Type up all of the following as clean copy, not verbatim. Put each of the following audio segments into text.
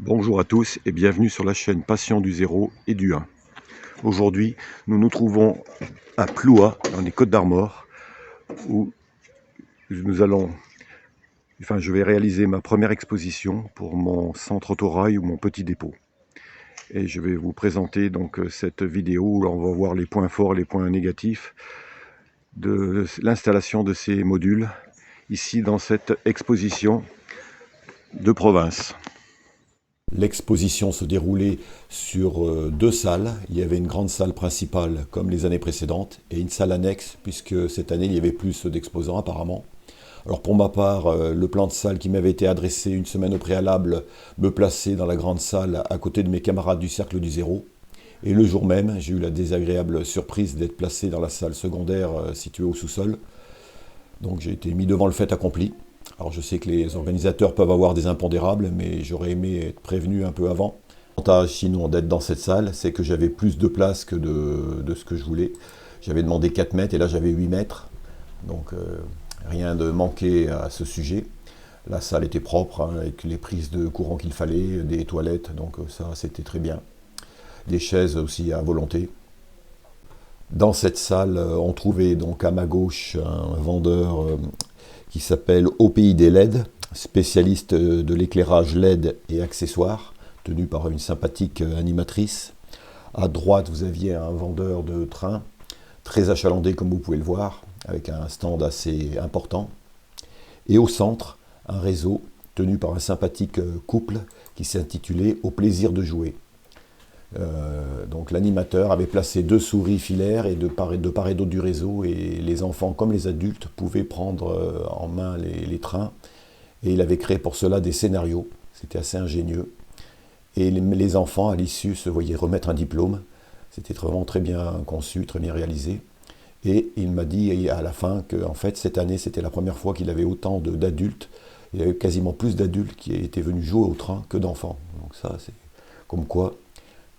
Bonjour à tous et bienvenue sur la chaîne Passion du 0 et du 1. Aujourd'hui, nous nous trouvons à Ploua, dans les Côtes-d'Armor, où je vais réaliser ma première exposition pour mon centre autorail ou mon petit dépôt. Et je vais vous présenter donc cette vidéo où on va voir les points forts et les points négatifs de l'installation de ces modules ici dans cette exposition de province. L'exposition se déroulait sur deux salles. Il y avait une grande salle principale comme les années précédentes et une salle annexe puisque cette année il y avait plus d'exposants apparemment. Alors pour ma part, le plan de salle qui m'avait été adressé une semaine au préalable me plaçait dans la grande salle à côté de mes camarades du Cercle du Zéro. Et le jour même, j'ai eu la désagréable surprise d'être placé dans la salle secondaire située au sous-sol. Donc j'ai été mis devant le fait accompli. Alors je sais que les organisateurs peuvent avoir des impondérables, mais j'aurais aimé être prévenu un peu avant. L'avantage sinon d'être dans cette salle, c'est que j'avais plus de place que de ce que je voulais. J'avais demandé 4 mètres et là j'avais 8 mètres. Donc rien de manqué à ce sujet. La salle était propre, hein, avec les prises de courant qu'il fallait, des toilettes, donc ça c'était très bien. Des chaises aussi à volonté. Dans cette salle, on trouvait donc à ma gauche un vendeur qui s'appelle Au Pays des LED, spécialiste de l'éclairage LED et accessoires, tenu par une sympathique animatrice. À droite, vous aviez un vendeur de train, très achalandé comme vous pouvez le voir, avec un stand assez important. Et au centre, un réseau tenu par un sympathique couple qui s'intitulait Au plaisir de jouer. Donc l'animateur avait placé 2 souris filaires et de part et d'autre du réseau, et les enfants comme les adultes pouvaient prendre en main les trains, et il avait créé pour cela des scénarios. C'était assez ingénieux, et les enfants à l'issue se voyaient remettre un diplôme. C'était vraiment très bien conçu, très bien réalisé, et il m'a dit à la fin que en fait cette année c'était la première fois qu'il avait autant d'adultes. Il y avait quasiment plus d'adultes qui étaient venus jouer au train que d'enfants. Donc ça c'est comme quoi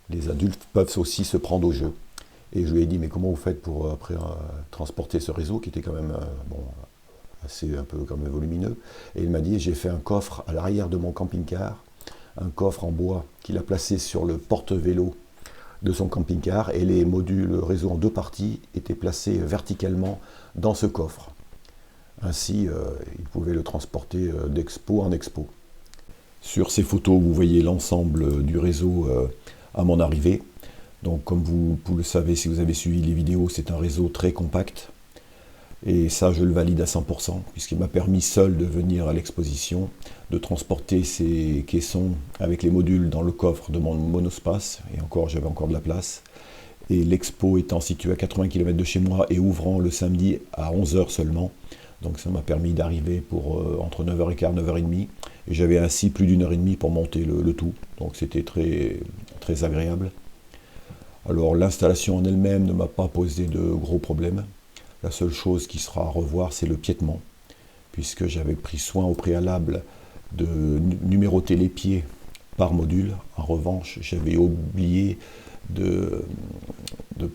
les adultes peuvent aussi se prendre au jeu. Et je lui ai dit, mais comment vous faites pour après transporter ce réseau qui était quand même assez un peu quand même volumineux. Et il m'a dit, j'ai fait un coffre à l'arrière de mon camping-car, un coffre en bois qu'il a placé sur le porte-vélo de son camping-car, et les modules réseau en 2 parties étaient placés verticalement dans ce coffre. Ainsi, il pouvait le transporter d'expo en expo. Sur ces photos, vous voyez l'ensemble du réseau à mon arrivée. Donc comme vous le savez si vous avez suivi les vidéos, c'est un réseau très compact. Et ça, je le valide à 100%, puisqu'il m'a permis seul de venir à l'exposition, de transporter ces caissons avec les modules dans le coffre de mon monospace, et encore, j'avais encore de la place. Et l'expo étant située à 80 km de chez moi et ouvrant le samedi à 11 h seulement, donc ça m'a permis d'arriver pour entre 9h15 et 9h30, et j'avais ainsi plus d'1h30 pour monter le tout, donc c'était très, très agréable. Alors l'installation en elle-même ne m'a pas posé de gros problèmes. La seule chose qui sera à revoir, c'est le piétement, puisque j'avais pris soin au préalable de numéroter les pieds par module. En revanche, j'avais oublié de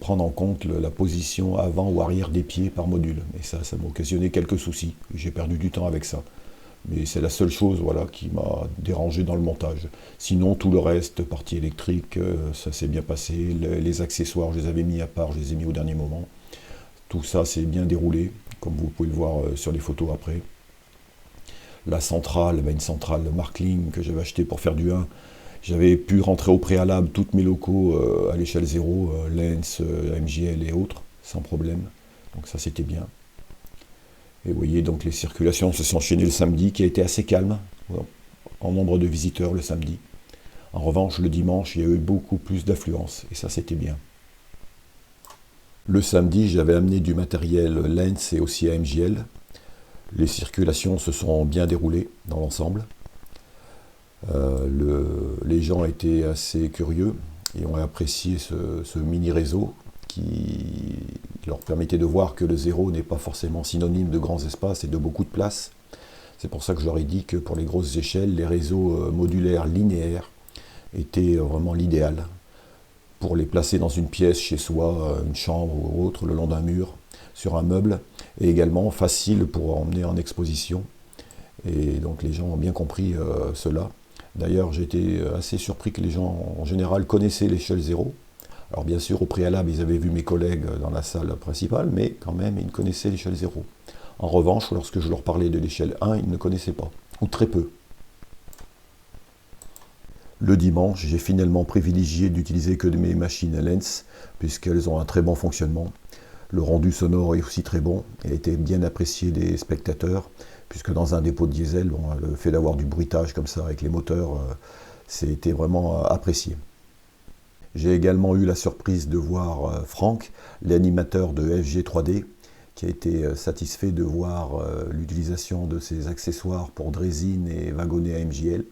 prendre en compte la position avant ou arrière des pieds par module. Et ça m'a occasionné quelques soucis. J'ai perdu du temps avec ça. Mais c'est la seule chose voilà, qui m'a dérangé dans le montage. Sinon, tout le reste, partie électrique, ça s'est bien passé. Les accessoires, je les avais mis à part, je les ai mis au dernier moment. Tout ça s'est bien déroulé, comme vous pouvez le voir sur les photos après. La centrale, une centrale Markling que j'avais achetée pour faire du 1. J'avais pu rentrer au préalable tous mes locaux à l'échelle 0, Lens, MJL et autres, sans problème. Donc ça, c'était bien. Et vous voyez, donc les circulations se sont enchaînées le samedi, qui a été assez calme, en nombre de visiteurs le samedi. En revanche, le dimanche, il y a eu beaucoup plus d'affluence, et ça, c'était bien. Le samedi, j'avais amené du matériel Lens et aussi AMJL. Les circulations se sont bien déroulées dans l'ensemble. Les gens étaient assez curieux et ont apprécié ce mini réseau qui leur permettait de voir que le 0 n'est pas forcément synonyme de grands espaces et de beaucoup de place. C'est pour ça que je leur ai dit que pour les grosses échelles, les réseaux modulaires linéaires étaient vraiment l'idéal pour les placer dans une pièce chez soi, une chambre ou autre, le long d'un mur, sur un meuble, et également facile pour emmener en exposition. Et donc les gens ont bien compris cela. D'ailleurs, j'ai été assez surpris que les gens en général connaissaient l'échelle 0. Alors bien sûr, au préalable, ils avaient vu mes collègues dans la salle principale, mais quand même, ils connaissaient l'échelle 0. En revanche, lorsque je leur parlais de l'échelle 1, ils ne connaissaient pas, ou très peu. Le dimanche, j'ai finalement privilégié d'utiliser que mes machines Lens, puisqu'elles ont un très bon fonctionnement. Le rendu sonore est aussi très bon et a été bien apprécié des spectateurs, puisque dans un dépôt de diesel, bon, le fait d'avoir du bruitage comme ça avec les moteurs, c'était vraiment apprécié. J'ai également eu la surprise de voir Franck, l'animateur de FG 3D, qui a été satisfait de voir l'utilisation de ces accessoires pour draisine et wagonnet à MJL.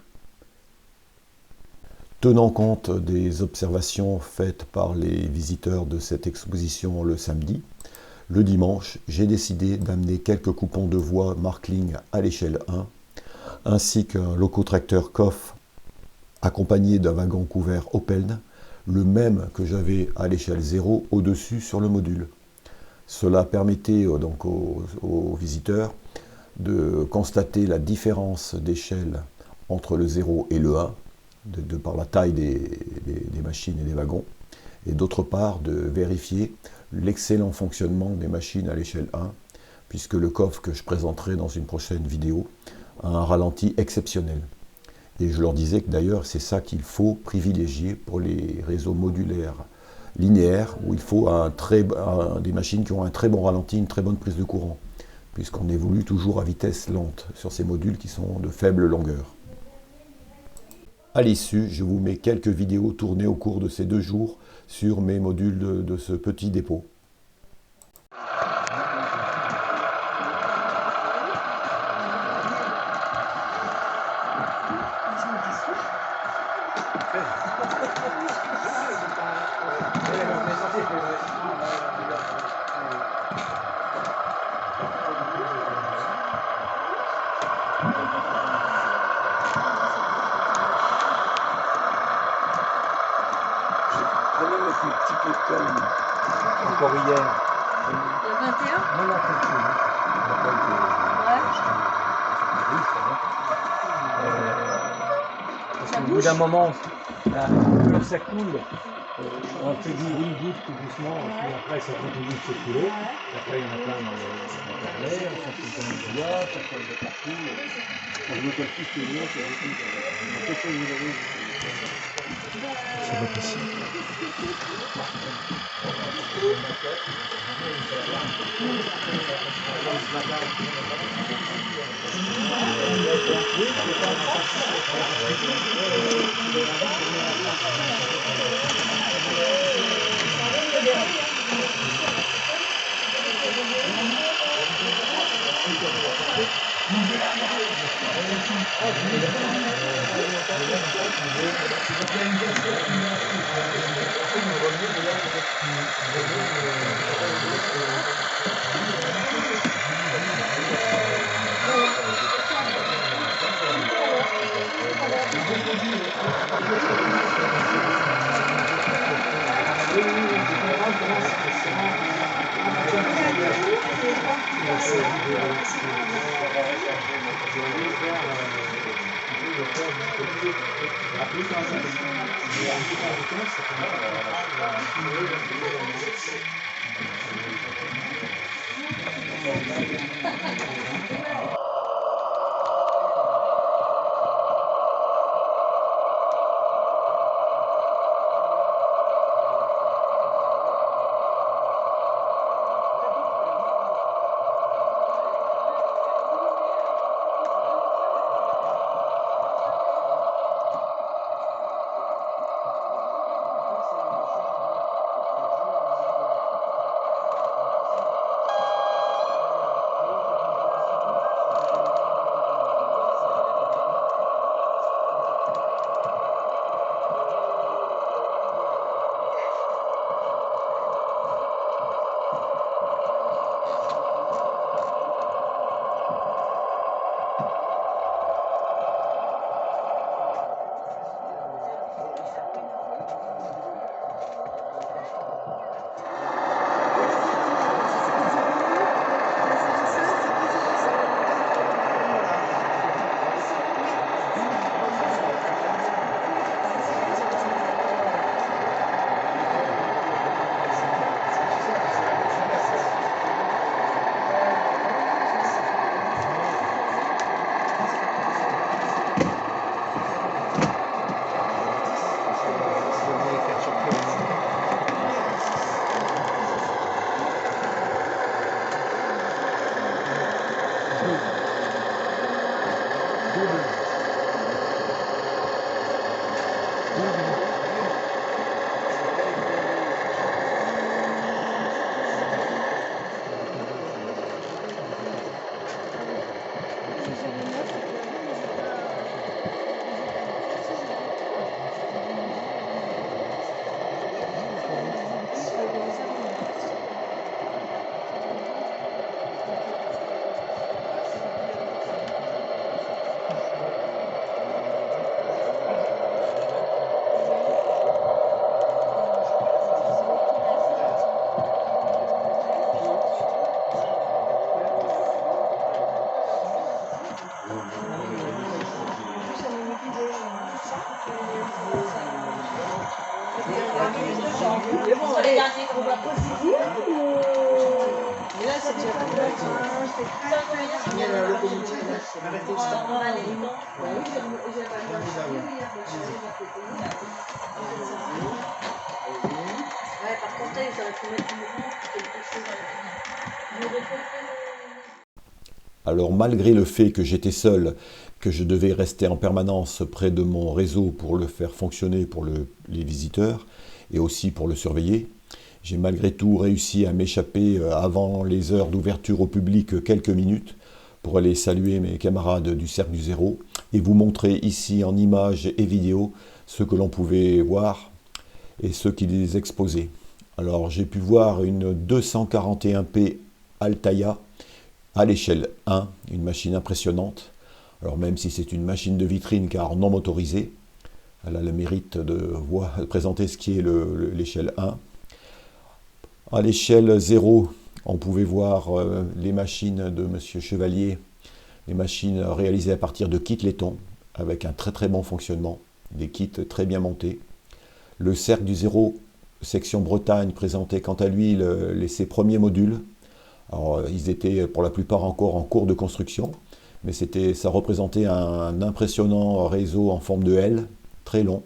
Tenant compte des observations faites par les visiteurs de cette exposition le samedi, le dimanche, j'ai décidé d'amener quelques coupons de voix Markling à l'échelle 1, ainsi qu'un locotracteur KOF accompagné d'un wagon couvert Opeln, le même que j'avais à l'échelle 0 au-dessus sur le module. Cela permettait donc aux visiteurs de constater la différence d'échelle entre le 0 et le 1, de par la taille des machines et des wagons, et d'autre part de vérifier l'excellent fonctionnement des machines à l'échelle 1, puisque le coffre que je présenterai dans une prochaine vidéo a un ralenti exceptionnel. Et je leur disais que d'ailleurs c'est ça qu'il faut privilégier pour les réseaux modulaires linéaires, où il faut des machines qui ont un très bon ralenti, une très bonne prise de courant, puisqu'on évolue toujours à vitesse lente sur ces modules qui sont de faible longueur. À l'issue, je vous mets quelques vidéos tournées au cours de ces 2 jours sur mes modules de ce petit dépôt. Un petit peu de calme. Encore hier. Le 21 ? Non, non, parce qu'au bout d'un moment, quand ça coule, on te dit une goutte tout doucement, puis après ça continue de s'écouler. Après il y en a plein dans l'air, ça fait comme une joie, ça colle de partout. Je me colle plus que les autres, ça va passer. Mais là, c'est déjà plus bête. Mais la locomotive, elle arrêtait de stop. Ouais, par contre, là, ils auraient pu mettre une rampe ou quelque chose. Alors malgré le fait que j'étais seul, que je devais rester en permanence près de mon réseau pour le faire fonctionner pour les visiteurs et aussi pour le surveiller, j'ai malgré tout réussi à m'échapper avant les heures d'ouverture au public quelques minutes pour aller saluer mes camarades du Cercle du Zéro et vous montrer ici en images et vidéos ce que l'on pouvait voir et ce qu'ils exposaient. Alors j'ai pu voir une 241p Altaïa à l'échelle 1, une machine impressionnante. Alors même si c'est une machine de vitrine car non motorisée, elle a le mérite de présenter ce qui est l'échelle 1. À l'échelle 0, on pouvait voir les machines de M. Chevalier, les machines réalisées à partir de kits laiton, avec un très très bon fonctionnement, des kits très bien montés. Le Cercle du Zéro, section Bretagne, présentait quant à lui ses premiers modules. Alors, ils étaient pour la plupart encore en cours de construction, mais ça représentait un impressionnant réseau en forme de L, très long.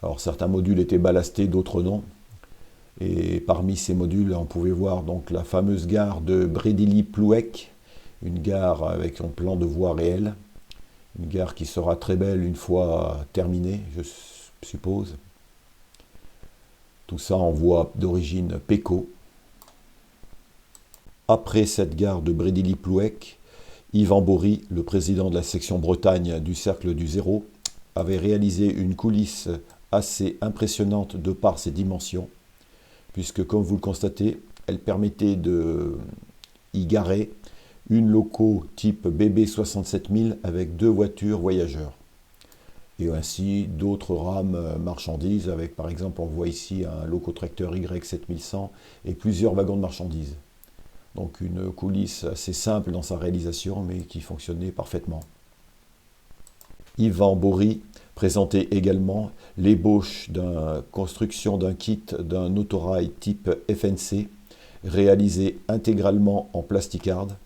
Alors certains modules étaient ballastés, d'autres non. Et parmi ces modules, on pouvait voir donc la fameuse gare de Brédilly-Plouec, une gare avec un plan de voie réel, une gare qui sera très belle une fois terminée, je suppose. Tout ça en voie d'origine Péco. Après cette gare de Brédilly-Plouec, Yvan Bory, le président de la section Bretagne du Cercle du Zéro, avait réalisé une coulisse assez impressionnante de par ses dimensions, puisque comme vous le constatez, elle permettait de y garer une loco type BB 67000 avec 2 voitures voyageurs. Et ainsi d'autres rames marchandises, avec par exemple on voit ici un locotracteur Y7100 et plusieurs wagons de marchandises. Donc une coulisse assez simple dans sa réalisation, mais qui fonctionnait parfaitement. Yvan Bory présentait également l'ébauche d'une construction d'un kit d'un autorail type FNC, réalisé intégralement en plasticarde.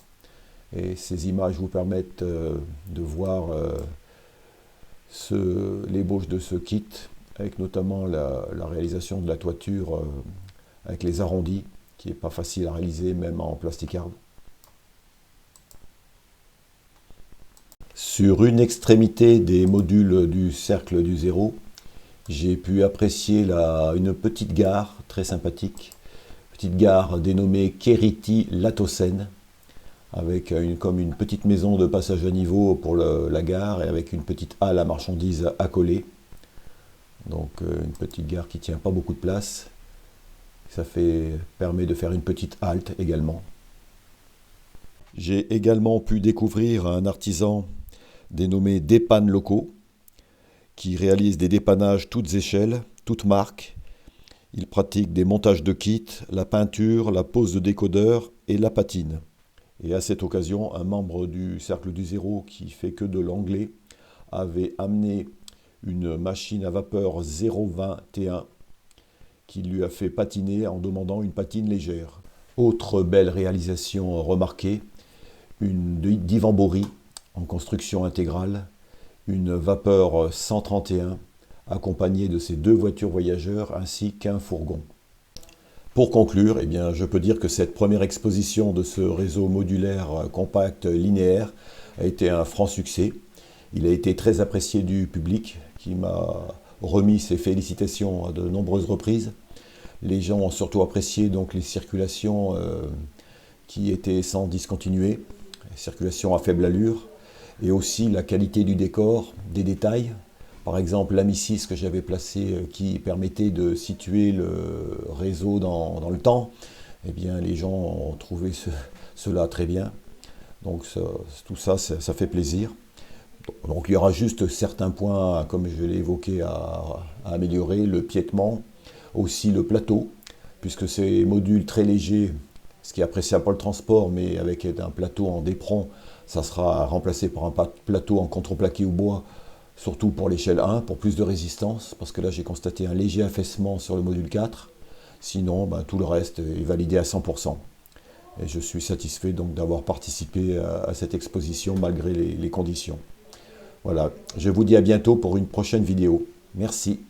Et ces images vous permettent de voir l'ébauche de ce kit, avec notamment la réalisation de la toiture avec les arrondis, qui n'est pas facile à réaliser même en plasticarde. Sur une extrémité des modules du Cercle du Zéro, j'ai pu apprécier une petite gare très sympathique, petite gare dénommée Kériti Latocène, avec comme une petite maison de passage à niveau pour la gare et avec une petite halle à marchandises accolée. Donc une petite gare qui ne tient pas beaucoup de place. Ça permet de faire une petite halte également. J'ai également pu découvrir un artisan dénommé Dépanne Locaux, qui réalise des dépannages toutes échelles, toutes marques. Il pratique des montages de kits, la peinture, la pose de décodeur et la patine. Et à cette occasion, un membre du Cercle du Zéro qui fait que de l'anglais avait amené une machine à vapeur 021 qui lui a fait patiner en demandant une patine légère. Autre belle réalisation remarquée, une d'Yvan Bory en construction intégrale, une vapeur 131 accompagnée de ses 2 voitures voyageurs ainsi qu'un fourgon. Pour conclure, eh bien, je peux dire que cette première exposition de ce réseau modulaire compact linéaire a été un franc succès. Il a été très apprécié du public qui m'a remis ses félicitations à de nombreuses reprises. Les gens ont surtout apprécié donc les circulations qui étaient sans discontinuer, les circulations à faible allure, et aussi la qualité du décor, des détails. Par exemple, l'amicis que j'avais placé qui permettait de situer le réseau dans le temps, eh bien, les gens ont trouvé cela très bien. Donc tout ça, ça fait plaisir. Donc il y aura juste certains points, comme je l'ai évoqué, à améliorer, le piétement, aussi le plateau, puisque ces modules très légers, ce qui est appréciable pour le transport, mais avec un plateau en d'éperon, ça sera remplacé par un plateau en contreplaqué ou bois, surtout pour l'échelle 1, pour plus de résistance, parce que là j'ai constaté un léger affaissement sur le module 4. Sinon, ben, tout le reste est validé à 100%. Et je suis satisfait donc d'avoir participé à cette exposition malgré les conditions. Voilà, je vous dis à bientôt pour une prochaine vidéo. Merci.